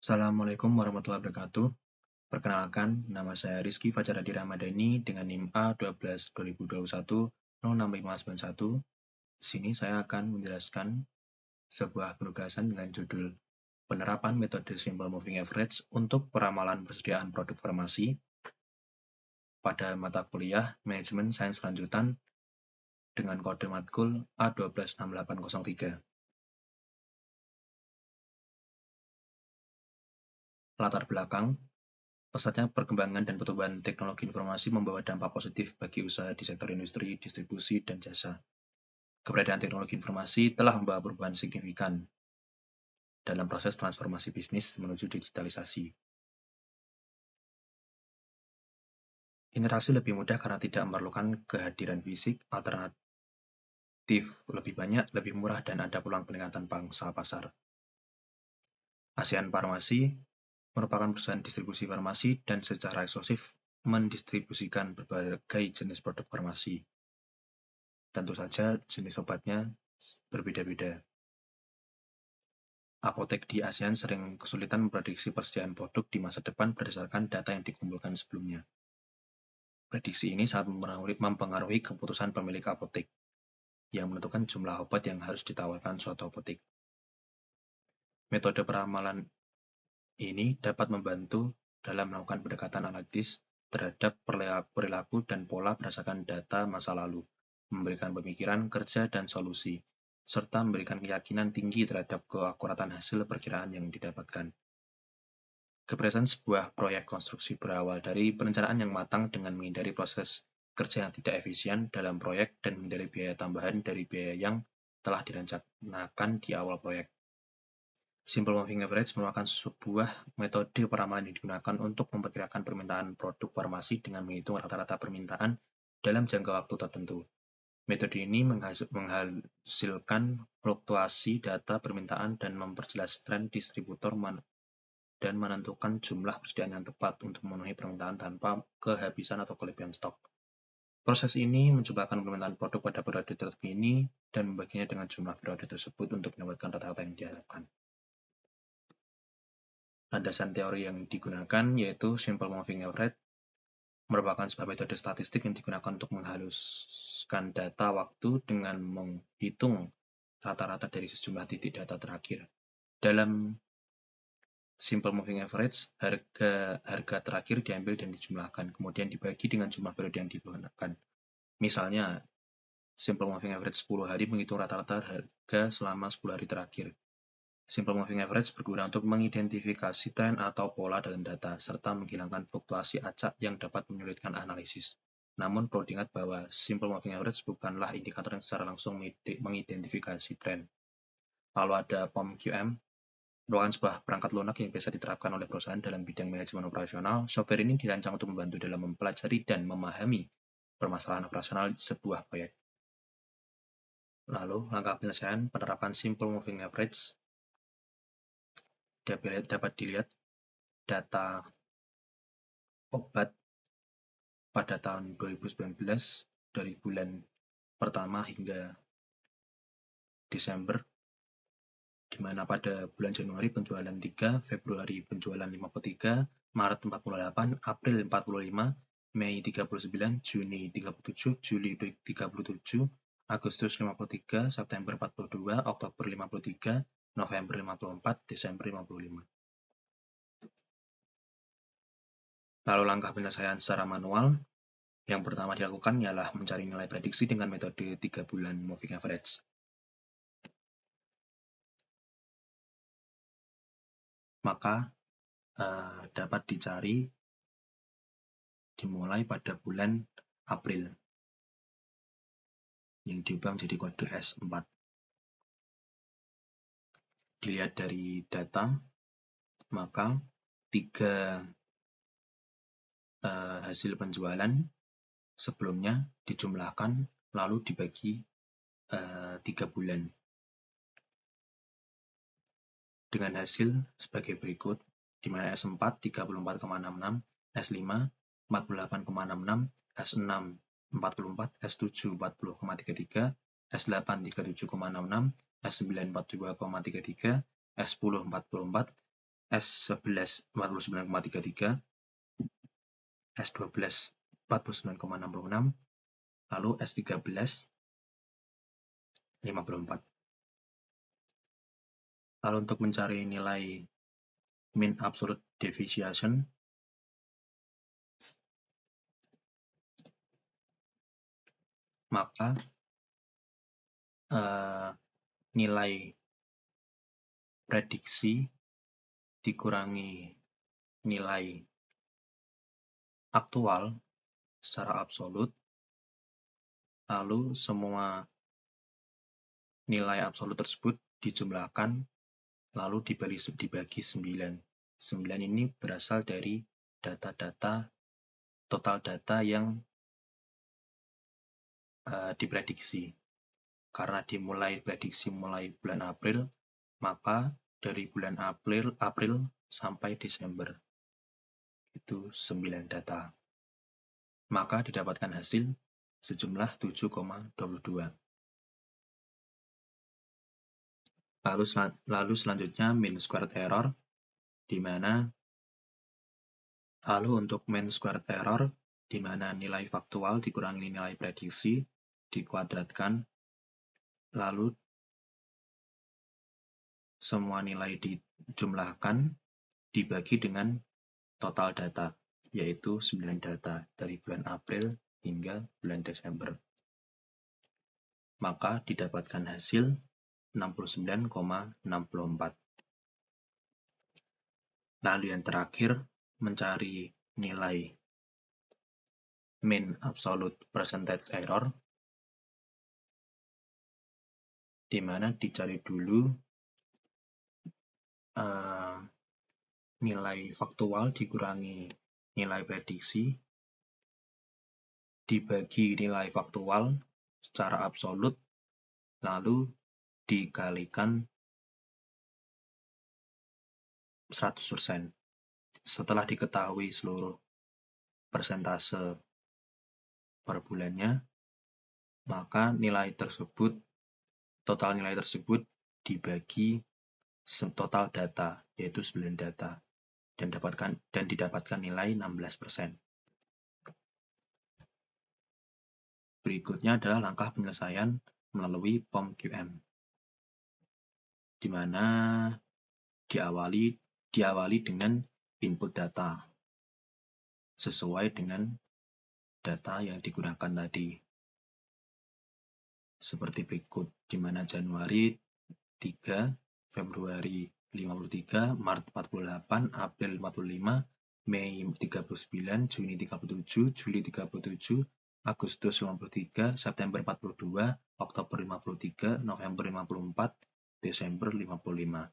Assalamualaikum warahmatullahi wabarakatuh. Perkenalkan, nama saya Rizky Fajar Hadi Ramadhani dengan NIM A12 2021 06591. Di sini saya akan menjelaskan sebuah penugasan dengan judul Penerapan Metode Simple Moving Average untuk Peramalan Persediaan Produk Farmasi pada mata kuliah Manajemen Sains Lanjutan dengan kode matkul A126803. Latar belakang, pesatnya perkembangan dan pertumbuhan teknologi informasi membawa dampak positif bagi usaha di sektor industri, distribusi, dan jasa. Keberadaan teknologi informasi telah membawa perubahan signifikan dalam proses transformasi bisnis menuju digitalisasi. Interaksi lebih mudah karena tidak memerlukan kehadiran fisik, alternatif lebih banyak, lebih murah, dan ada peluang peningkatan pangsa pasar. ASEAN Farmasi merupakan perusahaan distribusi farmasi dan secara eksklusif mendistribusikan berbagai jenis produk farmasi. Tentu saja jenis obatnya berbeda-beda. Apotek di ASEAN sering kesulitan memprediksi persediaan produk di masa depan berdasarkan data yang dikumpulkan sebelumnya. Prediksi ini sangat mempengaruhi keputusan pemilik apotek yang menentukan jumlah obat yang harus ditawarkan suatu apotek. Metode peramalan ini dapat membantu dalam melakukan pendekatan analitis terhadap perilaku dan pola berdasarkan data masa lalu, memberikan pemikiran, kerja, dan solusi, serta memberikan keyakinan tinggi terhadap keakuratan hasil perkiraan yang didapatkan. Keberhasilan sebuah proyek konstruksi berawal dari perencanaan yang matang dengan menghindari proses kerja yang tidak efisien dalam proyek dan menghindari biaya tambahan dari biaya yang telah direncanakan di awal proyek. Simple Moving Average merupakan sebuah metode peramalan yang digunakan untuk memperkirakan permintaan produk farmasi dengan menghitung rata-rata permintaan dalam jangka waktu tertentu. Metode ini menghasilkan fluktuasi data permintaan dan memperjelas tren distributor dan menentukan jumlah persediaan yang tepat untuk memenuhi permintaan tanpa kehabisan atau kelebihan stok. Proses ini mencobakan permintaan produk pada periode terkini dan membaginya dengan jumlah periode tersebut untuk mendapatkan rata-rata yang diharapkan. Landasan teori yang digunakan yaitu Simple Moving Average merupakan sebuah metode statistik yang digunakan untuk menghaluskan data waktu dengan menghitung rata-rata dari sejumlah titik data terakhir. Dalam Simple Moving Average, harga terakhir diambil dan dijumlahkan, kemudian dibagi dengan jumlah periode yang digunakan. Misalnya, Simple Moving Average 10 hari menghitung rata-rata harga selama 10 hari terakhir. Simple Moving Average berguna untuk mengidentifikasi tren atau pola dalam data, serta menghilangkan fluktuasi acak yang dapat menyulitkan analisis. Namun perlu diingat bahwa Simple Moving Average bukanlah indikator yang secara langsung mengidentifikasi tren. Lalu ada POM-QM, merupakan sebuah perangkat lunak yang biasa diterapkan oleh perusahaan dalam bidang manajemen operasional. Software ini dirancang untuk membantu dalam mempelajari dan memahami permasalahan operasional sebuah proyek. Lalu, langkah penyelesaian penerapan Simple Moving Average dapat dilihat data obat pada tahun 2019 dari bulan pertama hingga Desember, di mana pada bulan Januari penjualan 3, Februari penjualan 53, Maret 48, April 45, Mei 39, Juni 37, Juli 37, Agustus 53, September 42, Oktober 53, November 54, Desember 55. Lalu langkah penyelesaian secara manual, yang pertama dilakukan ialah mencari nilai prediksi dengan metode 3 bulan moving average. Maka dapat dicari dimulai pada bulan April yang diubah menjadi kode S4. Dilihat dari data, maka 3 hasil penjualan sebelumnya dijumlahkan lalu dibagi 3 bulan dengan hasil sebagai berikut, di mana S4 34,66, S5 48,66, S6 44, S7 40,33, S8 37,66, S9 42,33, S10 44, S11 49,33, S12 49,66, lalu S13 54. Lalu untuk mencari nilai mean absolute deviation, maka nilai prediksi dikurangi nilai aktual secara absolut, lalu semua nilai absolut tersebut dijumlahkan, lalu dibagi 9. 9 ini berasal dari data-data, total data yang diprediksi. Karena prediksi mulai bulan April, maka dari bulan April sampai Desember itu 9 data. Maka didapatkan hasil sejumlah 7,22. Lalu selanjutnya mean squared error, di mana untuk mean squared error, di mana nilai faktual dikurangi nilai prediksi, dikuadratkan, lalu semua nilai dijumlahkan, dibagi dengan total data, yaitu 9 data dari bulan April hingga bulan Desember. Maka didapatkan hasil 69,64. Lalu yang terakhir, mencari nilai mean absolute percentage error, di mana dicari dulu nilai faktual dikurangi nilai prediksi, dibagi nilai faktual secara absolut, lalu dikalikan 100%. Setelah diketahui seluruh persentase per bulannya, maka total nilai tersebut dibagi total data, yaitu 9 data, dan didapatkan nilai 16%. Berikutnya adalah langkah penyelesaian melalui POM-QM, di mana diawali dengan input data sesuai dengan data yang digunakan tadi. Seperti berikut, di mana Januari 3, Februari 53, Maret 48, April 45, Mei 39, Juni 37, Juli 37, Agustus 53, September 42, Oktober 53, November 54, Desember 55.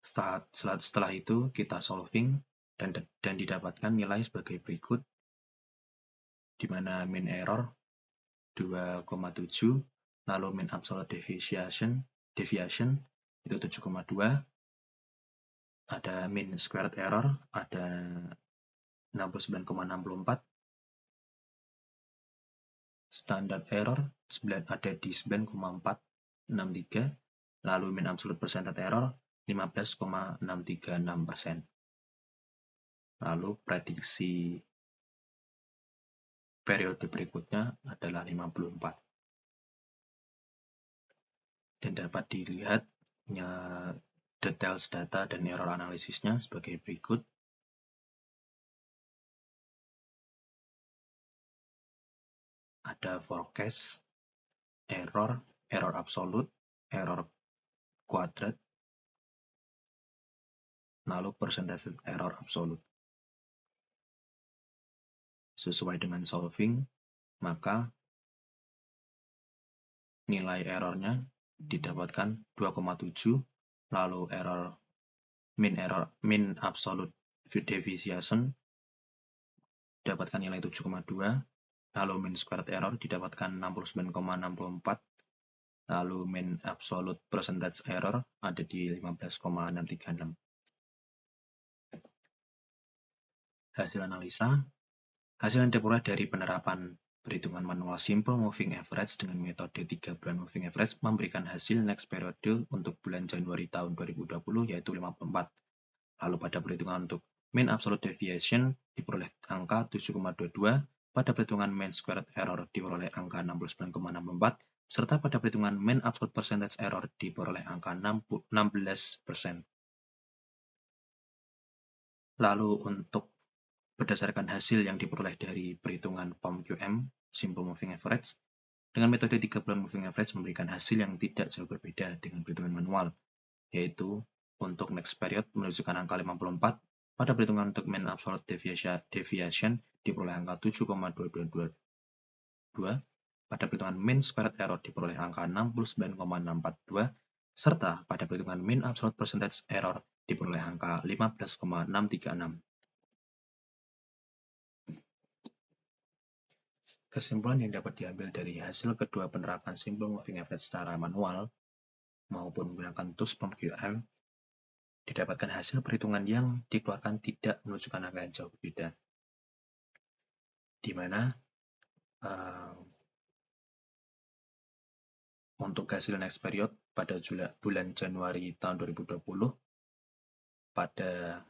Setelah itu kita solving dan didapatkan nilai sebagai berikut, di mana mean error 2,7, lalu mean absolute deviation itu 7,2, ada mean squared error ada 69,64, standard error ada di 9,463, lalu mean absolute percentage error 15,636%. Lalu prediksi periode berikutnya adalah 54. Dan dapat dilihat details data dan error analisisnya sebagai berikut. Ada forecast, error absolute, error kuadrat, lalu persentase error absolute. Sesuai dengan solving, maka nilai errornya didapatkan 2,7, lalu mean absolute deviation didapatkan nilai 7,2, lalu mean squared error didapatkan 69,64, lalu mean absolute percentage error ada di 15,636. Hasil analisa yang diperoleh dari penerapan Perhitungan manual Simple Moving Average dengan metode 3 bulan Moving Average memberikan hasil next periode untuk bulan Januari tahun 2020 yaitu 54. Lalu pada perhitungan untuk Mean Absolute Deviation diperoleh angka 7,22, pada perhitungan Mean Squared Error diperoleh angka 69,64, serta pada perhitungan Mean Absolute Percentage Error diperoleh angka 16%. Lalu untuk berdasarkan hasil yang diperoleh dari perhitungan POM-QM, Simple Moving Average, dengan metode 3 bulan Moving Average memberikan hasil yang tidak jauh berbeda dengan perhitungan manual, yaitu untuk next period menunjukkan angka 54, pada perhitungan untuk Mean Absolute Deviation diperoleh angka 7,222, pada perhitungan Mean Squared Error diperoleh angka 69,642, serta pada perhitungan Mean Absolute Percentage Error diperoleh angka 15,636. Kesimpulan yang dapat diambil dari hasil kedua penerapan Simple Moving Average secara manual maupun menggunakan tools POM-QM, didapatkan hasil perhitungan yang dikeluarkan tidak menunjukkan angka yang jauh berbeda, di mana untuk hasil next period pada bulan Januari tahun 2020 pada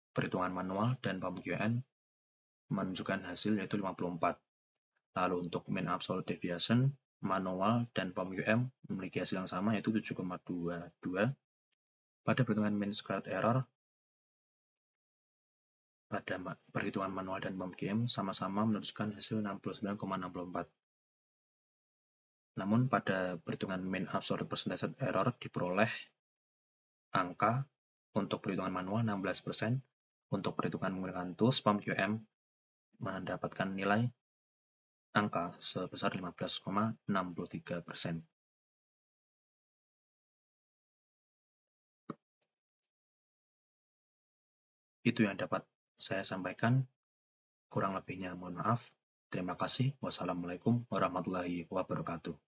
perhitungan manual dan POM-QM menunjukkan hasil yaitu 54. Lalu untuk Mean Absolute Deviation manual dan POM-QM memiliki hasil yang sama yaitu 7,22. Pada perhitungan Mean Squared Error pada perhitungan manual dan POM-QM sama-sama menunjukkan hasil 69,64. Namun pada perhitungan Mean Absolute Percentage Error diperoleh angka untuk perhitungan manual 16%, untuk perhitungan menggunakan tools POM-QM mendapatkan nilai angka sebesar 15,63%. Itu yang dapat saya sampaikan, kurang lebihnya mohon maaf. Terima kasih. Wassalamualaikum warahmatullahi wabarakatuh.